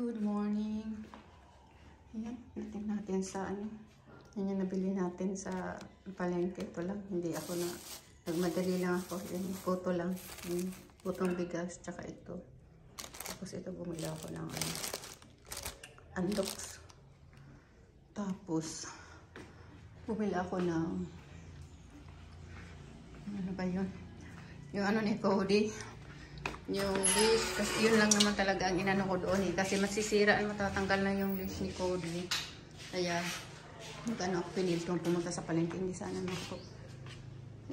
Good morning. Ayan, natin natin sa ano. Yan yung nabili natin sa palengke. Ito lang. Hindi ako na nagmadali lang ako. Yan, puto lang. Yan, putong bigas. Tsaka ito. Tapos ito bumili ako ng ano, andox. Tapos bumili ako ng ano ba yun? Yung ano ni Cody. Yung leash, kasi yun lang naman talaga ang inano ko doon eh. Kasi masisira at matatanggal na yung leash ni Cody. Kaya, magano ako pinilitong pumunta sa palengke. Hindi sana ako.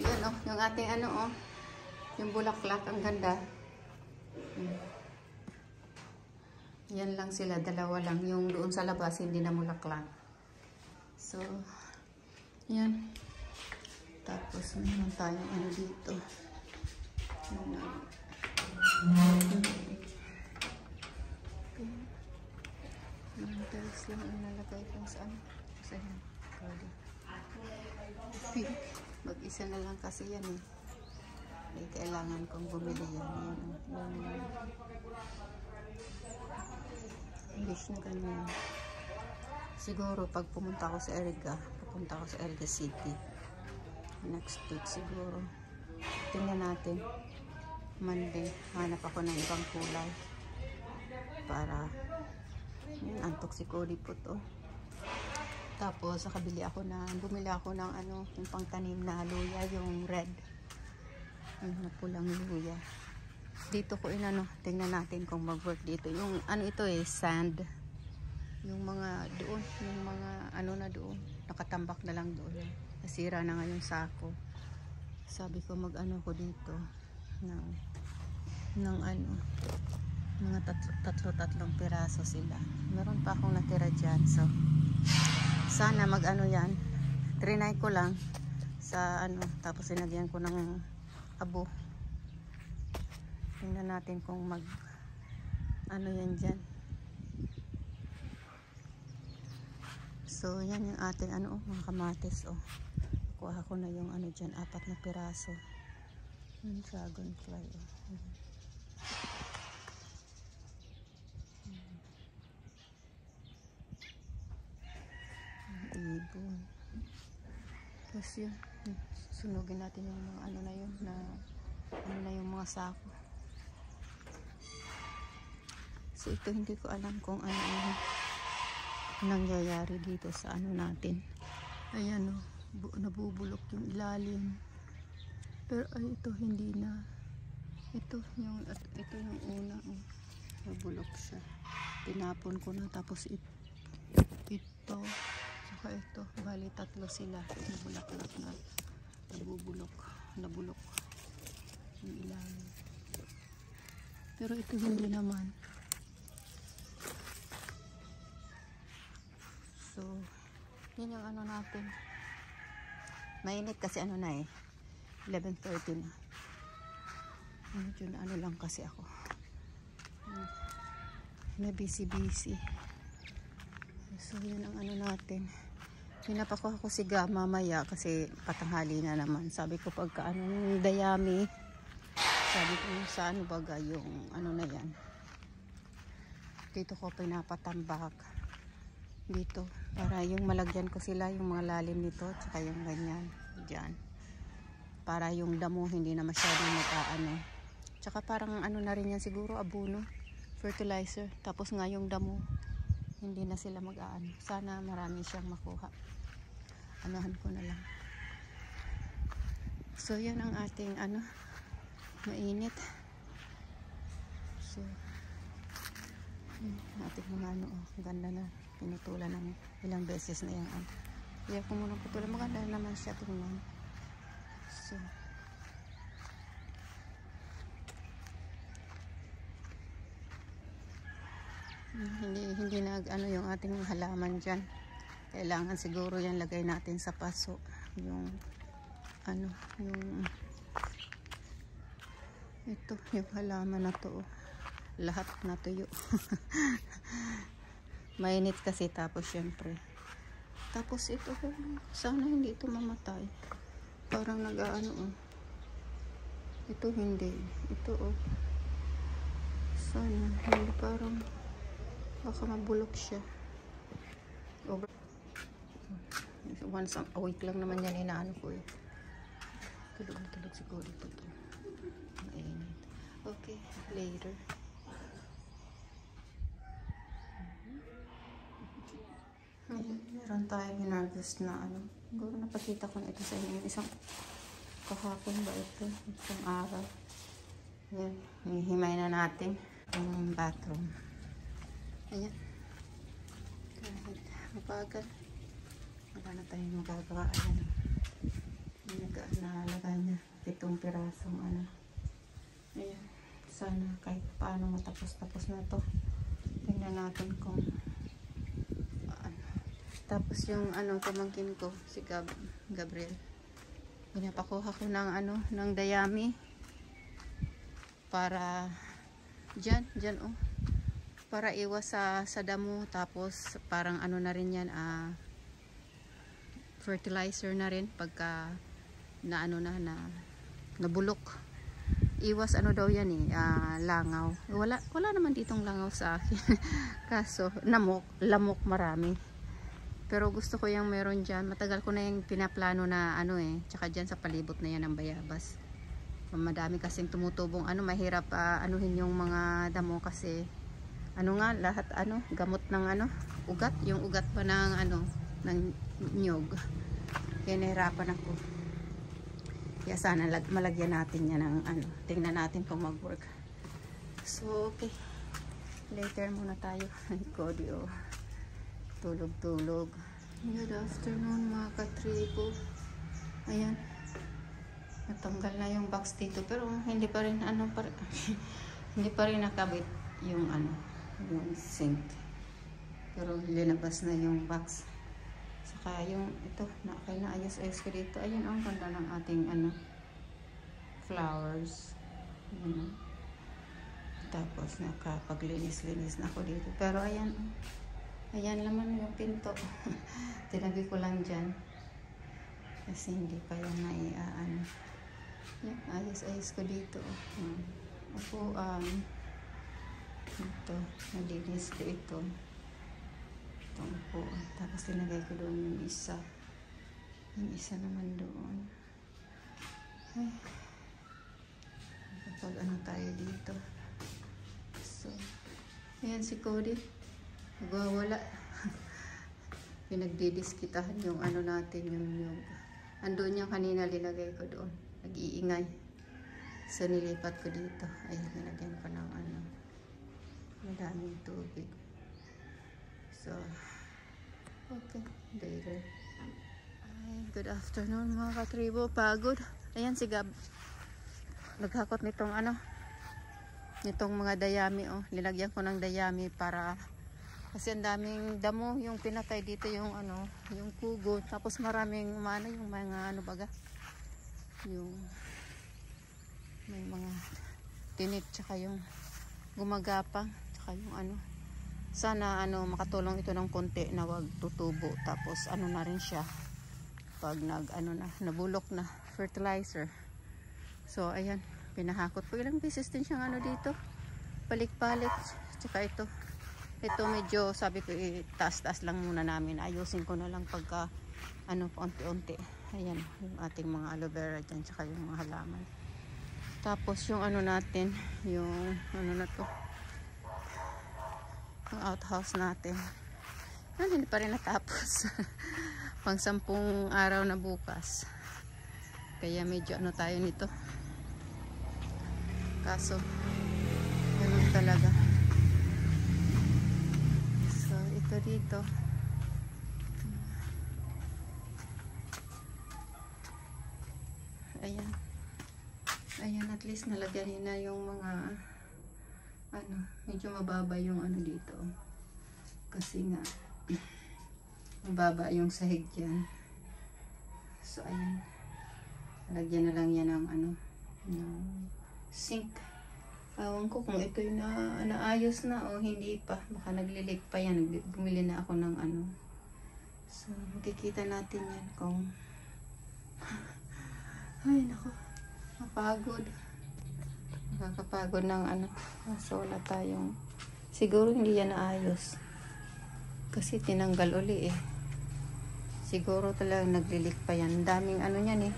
Yan oh, yung ating ano oh. Yung bulaklak, ang ganda. Yan lang sila, dalawa lang. Yung doon sa labas, hindi na bulaklak. So, yan. Tapos, mayroon tayong ano dito. Yan na. Mantelis lang ang nalagay ko saan. Kasi yan. Mag-isa na lang kasi yan eh. May kailangan kong bumili yan. English na ganyan. Siguro pag pumunta ako sa Eriga, pupunta ako sa Eriga City. Next week siguro. Tingnan natin. Monday, hanap ako ng ibang kulay para yun, antok si Cody po to. Tapos bumili ako ng ano, yung pangtanim na luya, yung red, yung pulang luya. Dito ko inano, tingnan natin kung mag-work dito. Yung ano ito eh, sand. Yung mga doon, yung mga ano na doon, nakatambak na lang doon. Nasira na nga yung sako. Sabi ko mag-ano ko dito ng ano, mga tatlong piraso sila. Meron pa akong natira dyan, so sana mag-ano yan, trinay ko lang sa ano, tapos sinagyan ko ng abo. Tingnan natin kung mag ano yan dyan. So yan yung ating ano, mga kamatis oh. Kuha ko na yung ano dyan, 4 na piraso. Yung dragonfly oh. Ibon. Tapos yun, sunugin natin yung mga ano na yun, na ano na yung mga sako. So ito hindi ko alam kung ano nangyayari dito sa ano natin. Ayan o, nabubulok yung ilalim. Pero ay ito hindi na. Ito yung una oh. Nabulok siya. Tinapon ko na, tapos ito saka ito, bali 3 sila. Nabulaklak na. Nabulok yung ilalim. Pero ito hindi naman. So yun yung ano natin. Mainit kasi ano na eh, 11:30 na. Medyo na ano lang kasi ako na busy. So yun ang ano natin. Pinapako ako si Ga mamaya kasi patanghali na naman. Sabi ko pagka ano yung dayami, sabi ko sa ano baga yung ano na yan, dito ko pinapatambak dito para yung malagyan ko sila, yung mga lalim nito tsaka yung ganyan dyan, para yung damo hindi na masyadong makaano. Tsaka parang ano na rin yan siguro, abono, fertilizer. Tapos nga yung damo hindi na sila mag-aano. Sana marami siyang makuha. Anuhan ko na lang. So yan ang ating ano, mainit. So ating mga ano oh, ganda na, pinutulan ng ilang beses na yan. Kaya ko muna putulan, maganda naman siya tingnan. So hindi ano yung ating halaman dyan. Kailangan siguro yan lagay natin sa paso. Yung ano, yung ito, yung halaman na to. Lahat na tuyo. Mainit kasi, tapos syempre. Tapos ito, sana hindi ito mamatay. Parang nag-aano oh. Ito hindi. Ito oh. Sana, hindi parang Baka mabulok siya. Over. Once a week lang naman yan inaano ko eh. Tulog na tulog siguro ito. Mainit. Okay, later. Meron tayong hinarvest na ano. Siguro napakita ko na ito sa inyo. Isang kahapon ba ito? Isang araw. Ayan. Hihimay na natin yung bathroom. Ayan. Kahit mabagal. Wala na tayong magagawa. Ayan. Nalagay niya 7 pirasong ano. Ayan. Sana kahit paano matapos-tapos na to. Tingnan natin kung tapos yung ano pamangkin ko si Gabriel, pinapakuha ko ng ano ng dayami para dyan oh, para iwas sa damo. Tapos parang ano na rin yan, fertilizer na rin pagka na ano na nabulok. Iwas ano daw yan eh, langaw. Wala naman ditong langaw sa akin. Kaso lamok marami. Pero gusto ko yung meron dyan. Matagal ko na yung pinaplano na ano eh. Tsaka dyan sa palibot na yan ng bayabas. Madami kasing tumutubong ano. Mahirap anuhin yung mga damo kasi ano nga lahat ano. Gamot ng ano. Ugat. Yung ugat pa ng ano. Ng nyog. Kaya nahirapan ako. Kaya sana malagyan natin yan ng ano. Tingnan natin kung mag-work. So okay. Later muna tayo. Ay Cody oh. Tulog. Good afternoon mga katribo. Ayan. Natanggal na yung box dito pero hindi pa rin ano hindi pa rin nakabit yung ano, yung sink. Pero linabas na yung box. Saka yung ito, naayos-ayos ko dito. Ayun ang ganda ng ating ano flowers. Ayan. Tapos nakapaglinis-linis na ako dito. Pero ayan ayan naman yung pinto. Tinabi ko lang dyan. Kasi hindi pa yan ano. Yan, ayos-ayos ko dito. Ako, ito, nalinis ko ito. Itong po. Tapos tinagay ko doon yung isa. Yung isa naman doon. Ay. Kapag ano tayo dito. So, ayan si Cody. Nagwawala. Pinagdidiskitahan yung ano natin, yung andun yung kanina linagay ko doon. Nag-iingay. So nilipat ko dito. Ay, nilagyan ko ng ano. Madaming tubig. So, okay. Later. Ay, good afternoon mga katribo. Pagod. Ayan si Gab. Naghakot nitong ano. Nitong mga dayami oh. Linagyan ko ng dayami para kasi ang daming damo yung pinatay dito yung ano, yung kugo. Tapos maraming umano yung mga ano baga. Yung may mga tinit tsaka yung gumagapang tsaka yung ano. Sana ano makatulong ito ng konti na wag tutubo. Tapos ano na rin siya pag nabulok na fertilizer. So ayan, pinahakot ko. Ilang beses din siyang ano dito. Balik-balik. Tsaka ito medyo sabi ko taas-taas lang muna namin. Ayusin ko na lang pagka ano paunti-unti. Ayan yung ating mga aloe vera dyan tsaka yung mga halaman. Tapos yung ano natin, yung ano na to, yung outhouse natin. Hindi pa rin natapos. Pang 10 araw na bukas. Kaya medyo ano tayo nito. Kaso ganun talaga. Dito ayan at least nalagyan na yung mga ano, medyo mababa yung ano dito kasi nga mababa yung sahig dyan. So ayan, lagyan na lang yan ng ano ng sink. Ewan ko kung ito yung naayos na o hindi pa. Baka naglilik pa yan. Bumili na ako ng ano. So, makikita natin yan kung ay, nako. Mapagod. Nakakapagod ng ano. So, wala tayong Siguro hindi yan naayos. Kasi tinanggal uli eh. Siguro talagang naglilik pa yan. Daming ano yan eh.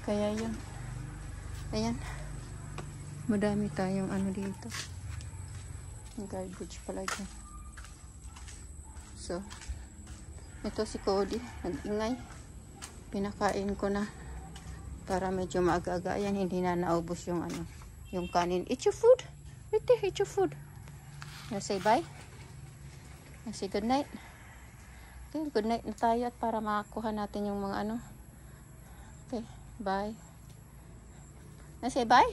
Kaya yun. Ayan. Madami tayong ano dito. Garbage pala dyan. So, ito si Cody. Nag-ingay. Pinakain ko na. Para medyo maaga-aga. Ayan, hindi na naubos yung ano. Yung kanin. Eat your food. Right there, eat your food. You say bye? You say good night? Okay, good night na tayo at para makakuha natin yung mga ano. Okay, bye. Na say bye?